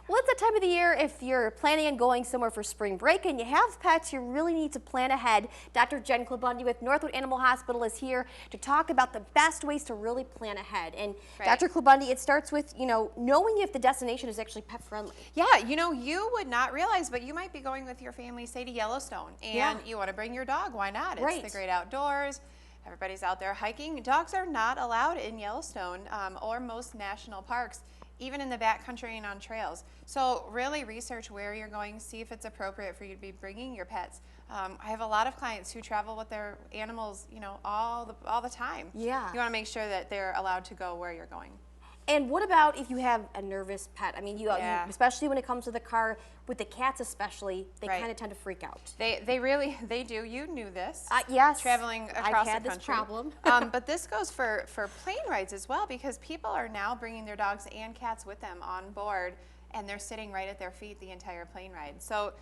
Well, it's that time of the year if you're planning on going somewhere for spring break and you have pets, you really need to plan ahead. Dr. Jen Klabundy with Northwood Animal Hospital is here to talk about the best ways to really plan ahead. And Dr. Klabundy, it starts with, knowing if the destination is actually pet friendly. Yeah, you would not realize, but you might be going with your family, say, to Yellowstone, and you want to bring your dog. Why not? It's the great outdoors. Everybody's out there hiking. Dogs are not allowed in Yellowstone or most national parks, even in the backcountry and on trails. So really research where you're going, see if it's appropriate for you to be bringing your pets. I have a lot of clients who travel with their animals, all the time. Yeah. You want to make sure that they're allowed to go where you're going. And what about if you have a nervous pet? I mean, you especially when it comes to the car, with the cats especially, they kind of tend to freak out. They do. You knew this. Yes. Traveling across I've had the country. this problem. But this goes for plane rides as well, because people are now bringing their dogs and cats with them on board, and they're sitting right at their feet the entire plane ride. So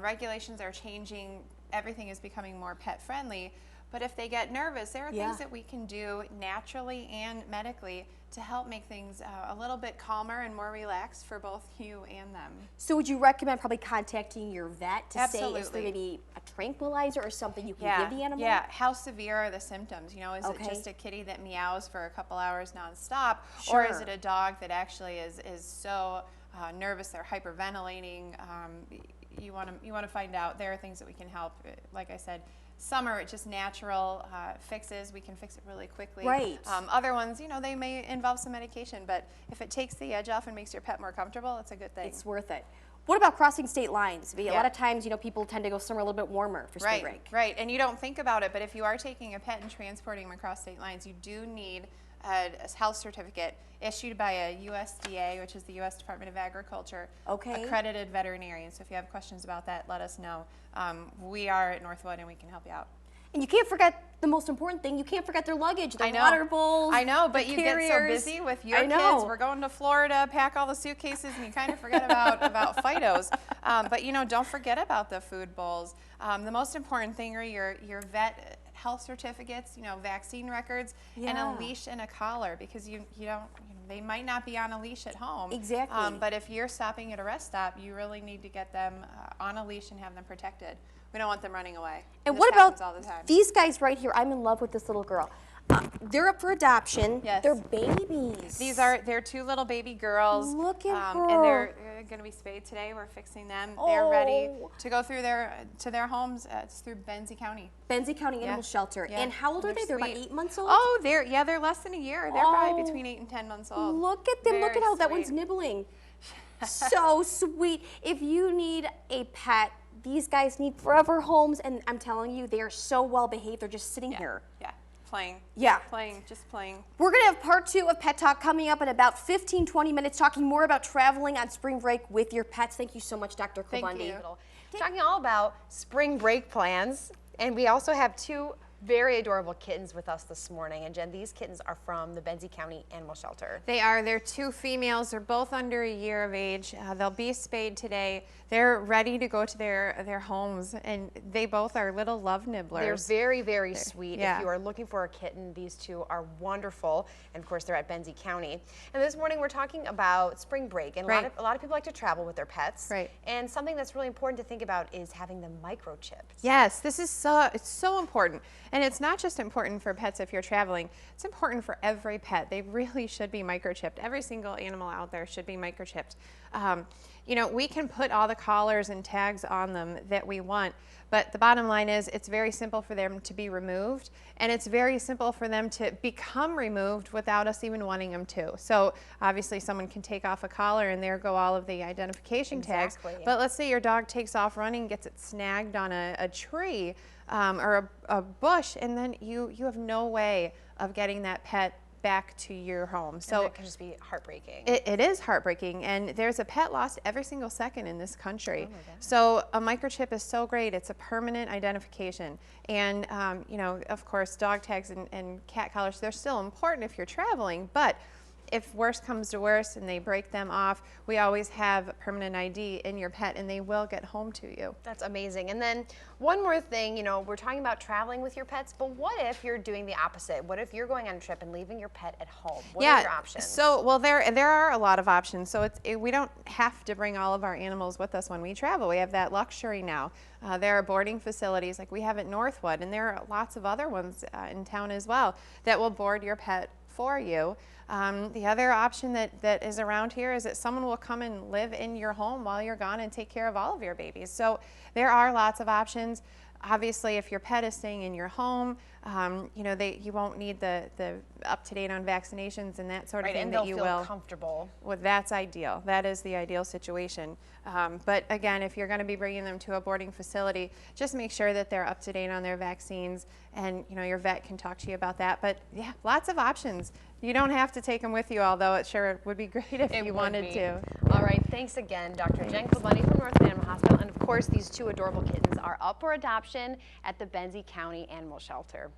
regulations are changing. Everything is becoming more pet friendly. But if they get nervous, there are things that we can do naturally and medically to help make things a little bit calmer and more relaxed for both you and them. So would you recommend probably contacting your vet to say, is there maybe a tranquilizer or something you can give the animal? Yeah, how severe are the symptoms? Is it just a kitty that meows for a couple hours nonstop? Or is it a dog that actually is so nervous they're hyperventilating? You want to find out. There are things that we can help. Like I said, some are just natural fixes. We can fix it really quickly. Right. Other ones, they may involve some medication, but if it takes the edge off and makes your pet more comfortable, it's a good thing. It's worth it. What about crossing state lines? A lot of times, people tend to go somewhere a little bit warmer for spring break. Right, and you don't think about it, but if you are taking a pet and transporting them across state lines, you do need a health certificate issued by a USDA, which is the U.S. Department of Agriculture, accredited veterinarian. So if you have questions about that, let us know. We are at Northwood, and we can help you out. And you can't forget the most important thing. You can't forget their luggage, their water bowls. I know, but you carriers. get so busy with your kids. We're going to Florida, pack all the suitcases, and you kind of forget about Fidos. But don't forget about the food bowls. The most important thing are your vet health certificates, vaccine records, and a leash and a collar, because they might not be on a leash at home. Exactly. But if you're stopping at a rest stop, you really need to get them on a leash and have them protected. We don't want them running away. And what about these guys right here? I'm in love with this little girl. They're up for adoption. Yes. They're babies. They're two little baby girls. Look at her. And they're going to be spayed today. We're fixing them. They're ready to go through their homes. It's through Benzie County. Benzie County Animal Shelter. Yeah. And how old are they? They're about 8 months old? Oh, they're less than a year. They're probably between 8 and 10 months old. Look at them. Look at how that one's nibbling. So sweet. If you need a pet, these guys need forever homes, and I'm telling you, they are so well behaved. They're just sitting here. Yeah, playing. Yeah. Just playing. We're going to have part 2 of Pet Talk coming up in about 15-20 minutes, talking more about traveling on spring break with your pets. Thank you so much, Dr. Klabundy. Thank you. Talking all about spring break plans, and we also have 2 very adorable kittens with us this morning. And Jen, these kittens are from the Benzie County Animal Shelter. They're 2 females. They're both under a year of age. They'll be spayed today. They're ready to go to their homes, and they both are little love nibblers. They're very, very sweet. If you are looking for a kitten, these 2 are wonderful. And of course, they're at Benzie County. And this morning, we're talking about spring break. And a lot of people like to travel with their pets. Right. And something that's really important to think about is having them microchipped. Yes, this is it's so important. And it's not just important for pets if you're traveling. It's important for every pet. They really should be microchipped. Every single animal out there should be microchipped. We can put all the collars and tags on them that we want, but the bottom line is it's very simple for them to be removed, and it's very simple for them to become removed without us even wanting them to. So obviously someone can take off a collar and there go all of the identification tags, but let's say your dog takes off running, gets it snagged on a tree or a bush, and then you have no way of getting that pet back to your home. So that can just be heartbreaking. It is heartbreaking, and there's a pet lost every single second in this country. So a microchip is so great. It's a permanent identification. And of course, dog tags and cat collars, they're still important if you're traveling, but if worse comes to worse and they break them off, we always have permanent ID in your pet and they will get home to you. That's amazing. And then one more thing, you know, we're talking about traveling with your pets, but what if you're doing the opposite? What if you're going on a trip and leaving your pet at home? What are your options? So, well, there are a lot of options. So we don't have to bring all of our animals with us when we travel. We have that luxury now. There are boarding facilities like we have at Northwood, and there are lots of other ones in town as well that will board your pet for you. The other option that is around here is that someone will come and live in your home while you're gone and take care of all of your babies. So there are lots of options. Obviously, if your pet is staying in your home, you know, you won't need the up-to-date on vaccinations and that sort of thing, and that you they'll feel will. comfortable. Well, that's ideal. That is the ideal situation. But again, if you're going to be bringing them to a boarding facility, just make sure that they're up to date on their vaccines, and you know, your vet can talk to you about that. But yeah, lots of options. You don't have to take them with you, although it sure would be great if you wanted to. All right, thanks again, Dr. Jen Klebunny from Northwood Animal Hospital. And of course, these two adorable kittens are up for adoption at the Benzie County Animal Shelter.